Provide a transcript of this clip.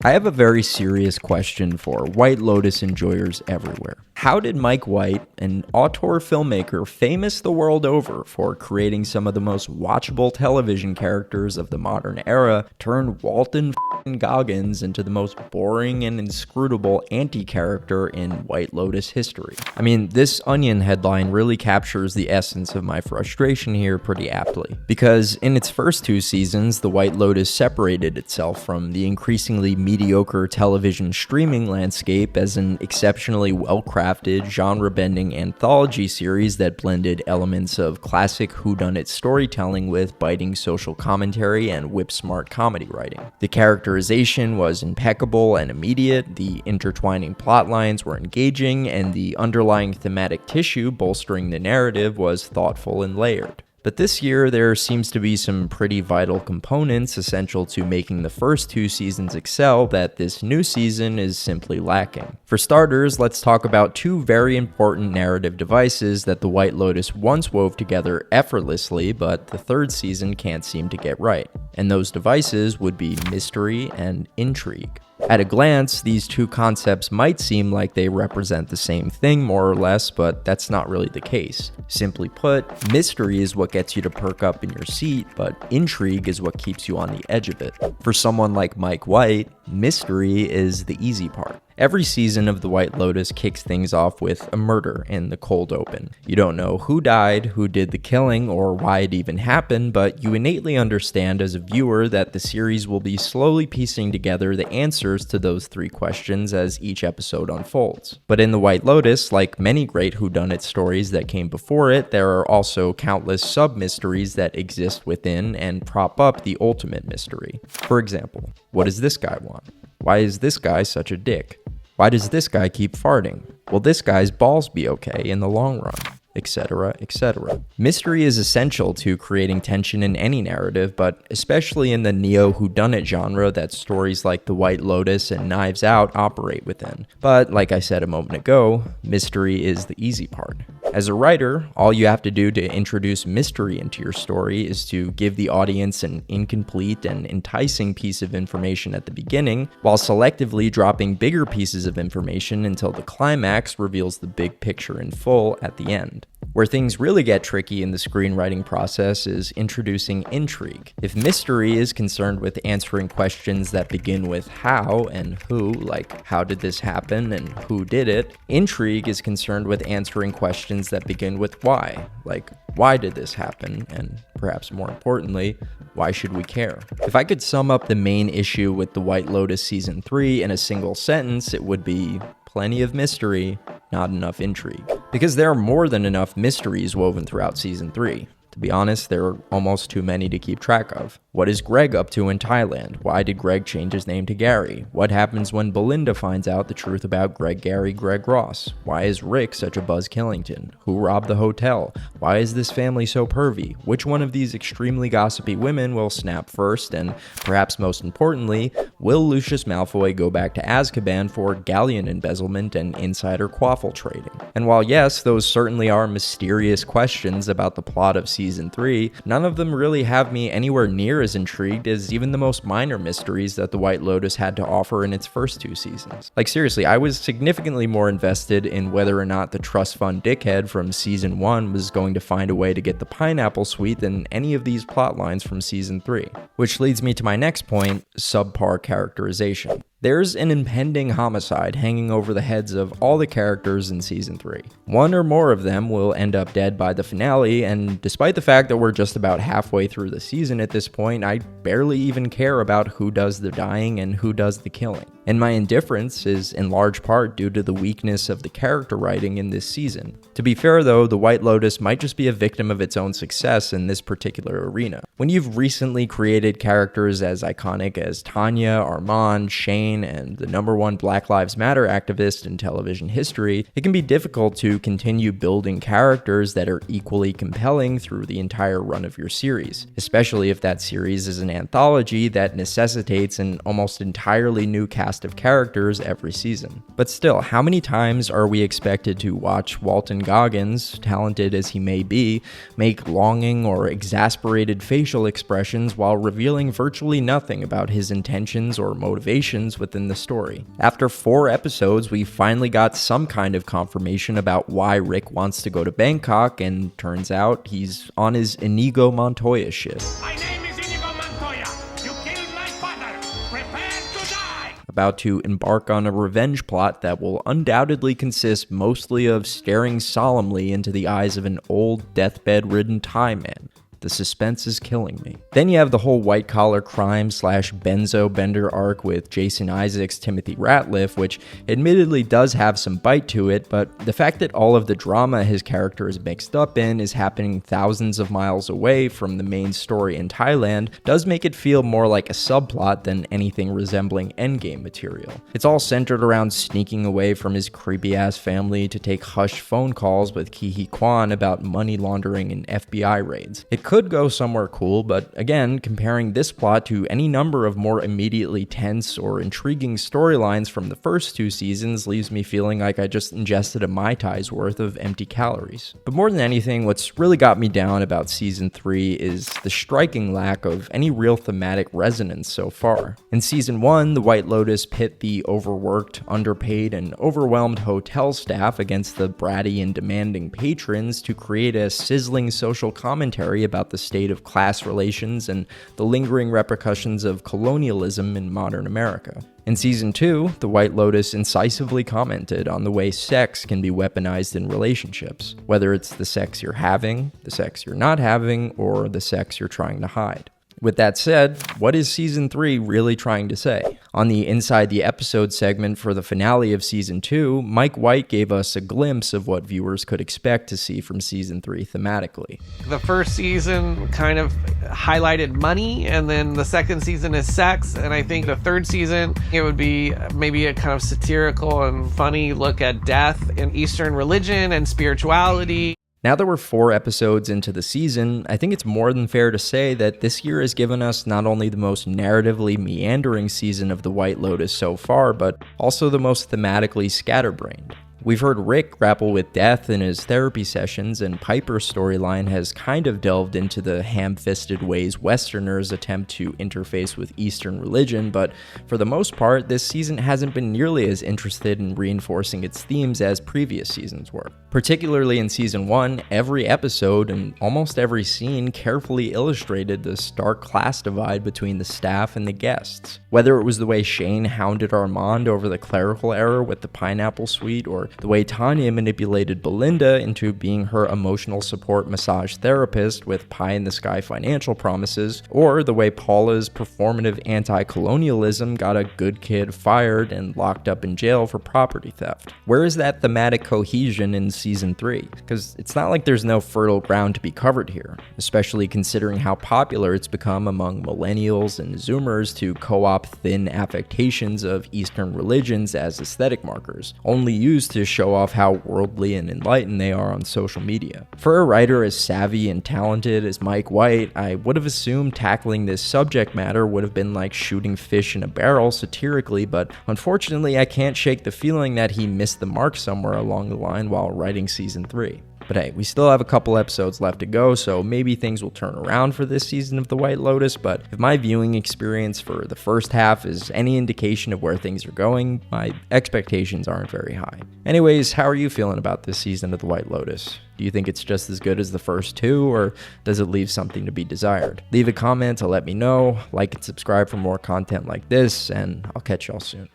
I have a very serious question for White Lotus enjoyers everywhere. How did Mike White, an auteur filmmaker famous the world over for creating some of the most watchable television characters of the modern era, turn Walton Goggins into the most boring and inscrutable anti-character in White Lotus history? I mean, this Onion headline really captures the essence of my frustration here pretty aptly. Because in its first two seasons, the White Lotus separated itself from the increasingly mediocre television streaming landscape as an exceptionally well-crafted, genre-bending anthology series that blended elements of classic whodunit storytelling with biting social commentary and whip-smart comedy writing. The characterization was impeccable and immediate, the intertwining plot lines were engaging, and the underlying thematic tissue bolstering the narrative was thoughtful and layered. But this year, there seems to be some pretty vital components essential to making the first two seasons excel that this new season is simply lacking. For starters, let's talk about two very important narrative devices that the White Lotus once wove together effortlessly, but the third season can't seem to get right. And those devices would be mystery and intrigue. At a glance, these two concepts might seem like they represent the same thing more or less, but that's not really the case. Simply put, mystery is what gets you to perk up in your seat, but intrigue is what keeps you on the edge of it. For someone like Mike White, mystery is the easy part. Every season of The White Lotus kicks things off with a murder in the cold open. You don't know who died, who did the killing, or why it even happened, but you innately understand as a viewer that the series will be slowly piecing together the answers to those three questions as each episode unfolds. But in The White Lotus, like many great whodunit stories that came before it, there are also countless sub-mysteries that exist within and prop up the ultimate mystery. For example, what does this guy want? Why is this guy such a dick? Why does this guy keep farting? Will this guy's balls be okay in the long run? Etc., etc. Mystery is essential to creating tension in any narrative, but especially in the neo-whodunit genre that stories like The White Lotus and Knives Out operate within. But like I said a moment ago, mystery is the easy part. As a writer, all you have to do to introduce mystery into your story is to give the audience an incomplete and enticing piece of information at the beginning, while selectively dropping bigger pieces of information until the climax reveals the big picture in full at the end. Where things really get tricky in the screenwriting process is introducing intrigue. If mystery is concerned with answering questions that begin with how and who, like how did this happen and who did it, intrigue is concerned with answering questions that begin with why, like why did this happen, and perhaps more importantly, why should we care? If I could sum up the main issue with The White Lotus Season 3 in a single sentence, it would be plenty of mystery, not enough intrigue. Because there are more than enough mysteries woven throughout Season 3. To be honest, there are almost too many to keep track of. What is Greg up to in Thailand? Why did Greg change his name to Gary? What happens when Belinda finds out the truth about Greg Gary Greg Ross? Why is Rick such a Buzz Killington? Who robbed the hotel? Why is this family so pervy? Which one of these extremely gossipy women will snap first? And perhaps most importantly, will Lucius Malfoy go back to Azkaban for galleon embezzlement and insider quaffle trading? And while yes, those certainly are mysterious questions about the plot of Season 3, none of them really have me anywhere near as intrigued as even the most minor mysteries that The White Lotus had to offer in its first two seasons. Like seriously, I was significantly more invested in whether or not the trust fund dickhead from Season 1 was going to find a way to get the pineapple sweet than any of these plot lines from Season 3. Which leads me to my next point, subpar characterization. There's an impending homicide hanging over the heads of all the characters in Season 3. One or more of them will end up dead by the finale, and despite the fact that we're just about halfway through the season at this point, I barely even care about who does the dying and who does the killing. And my indifference is in large part due to the weakness of the character writing in this season. To be fair though, The White Lotus might just be a victim of its own success in this particular arena. When you've recently created characters as iconic as Tanya, Armand, Shane, and the #1 Black Lives Matter activist in television history, it can be difficult to continue building characters that are equally compelling through the entire run of your series, especially if that series is an anthology that necessitates an almost entirely new cast of characters every season. But still, how many times are we expected to watch Walton Goggins, talented as he may be, make longing or exasperated facial expressions while revealing virtually nothing about his intentions or motivations moments within the story. After 4 episodes, we finally got some kind of confirmation about why Rick wants to go to Bangkok, and turns out he's on his Inigo Montoya ship. My name is Inigo Montoya. You killed my father. Prepare to die. About to embark on a revenge plot that will undoubtedly consist mostly of staring solemnly into the eyes of an old, deathbed-ridden Thai man. The suspense is killing me. Then you have the whole white-collar crime / benzo bender arc with Jason Isaacs' Timothy Ratliff, which admittedly does have some bite to it, but the fact that all of the drama his character is mixed up in is happening thousands of miles away from the main story in Thailand does make it feel more like a subplot than anything resembling endgame material. It's all centered around sneaking away from his creepy-ass family to take hushed phone calls with Ki Hee Kwan about money laundering and FBI raids. It could go somewhere cool, but again, comparing this plot to any number of more immediately tense or intriguing storylines from the first 2 seasons leaves me feeling like I just ingested a Mai Tai's worth of empty calories. But more than anything, what's really got me down about season 3 is the striking lack of any real thematic resonance so far. In season 1, the White Lotus pit the overworked, underpaid, and overwhelmed hotel staff against the bratty and demanding patrons to create a sizzling social commentary about the state of class relations and the lingering repercussions of colonialism in modern America. In season 2, the White Lotus incisively commented on the way sex can be weaponized in relationships, whether it's the sex you're having, the sex you're not having, or the sex you're trying to hide. With that said, what is Season 3 really trying to say? On the Inside the Episode segment for the finale of Season 2, Mike White gave us a glimpse of what viewers could expect to see from Season 3 thematically. The first season kind of highlighted money, and then the second season is sex, and I think the third season, it would be maybe a kind of satirical and funny look at death and Eastern religion and spirituality. Now that we're 4 episodes into the season, I think it's more than fair to say that this year has given us not only the most narratively meandering season of The White Lotus so far, but also the most thematically scatterbrained. We've heard Rick grapple with death in his therapy sessions, and Piper's storyline has kind of delved into the ham-fisted ways Westerners attempt to interface with Eastern religion, but for the most part, this season hasn't been nearly as interested in reinforcing its themes as previous seasons were. Particularly in Season 1, every episode and almost every scene carefully illustrated the stark class divide between the staff and the guests. Whether it was the way Shane hounded Armand over the clerical error with the pineapple suite, or the way Tanya manipulated Belinda into being her emotional support massage therapist with pie-in-the-sky financial promises, or the way Paula's performative anti-colonialism got a good kid fired and locked up in jail for property theft. Where is that thematic cohesion in Season 3? Because it's not like there's no fertile ground to be covered here, especially considering how popular it's become among millennials and Zoomers to co-opt thin affectations of Eastern religions as aesthetic markers, only used to show off how worldly and enlightened they are on social media. For a writer as savvy and talented as Mike White, I would have assumed tackling this subject matter would have been like shooting fish in a barrel satirically, but unfortunately I can't shake the feeling that he missed the mark somewhere along the line while writing Season 3. But hey, we still have a couple episodes left to go, so maybe things will turn around for this season of The White Lotus, but if my viewing experience for the first half is any indication of where things are going, my expectations aren't very high. Anyways, how are you feeling about this season of The White Lotus? Do you think it's just as good as the first 2, or does it leave something to be desired? Leave a comment to let me know, like and subscribe for more content like this, and I'll catch y'all soon.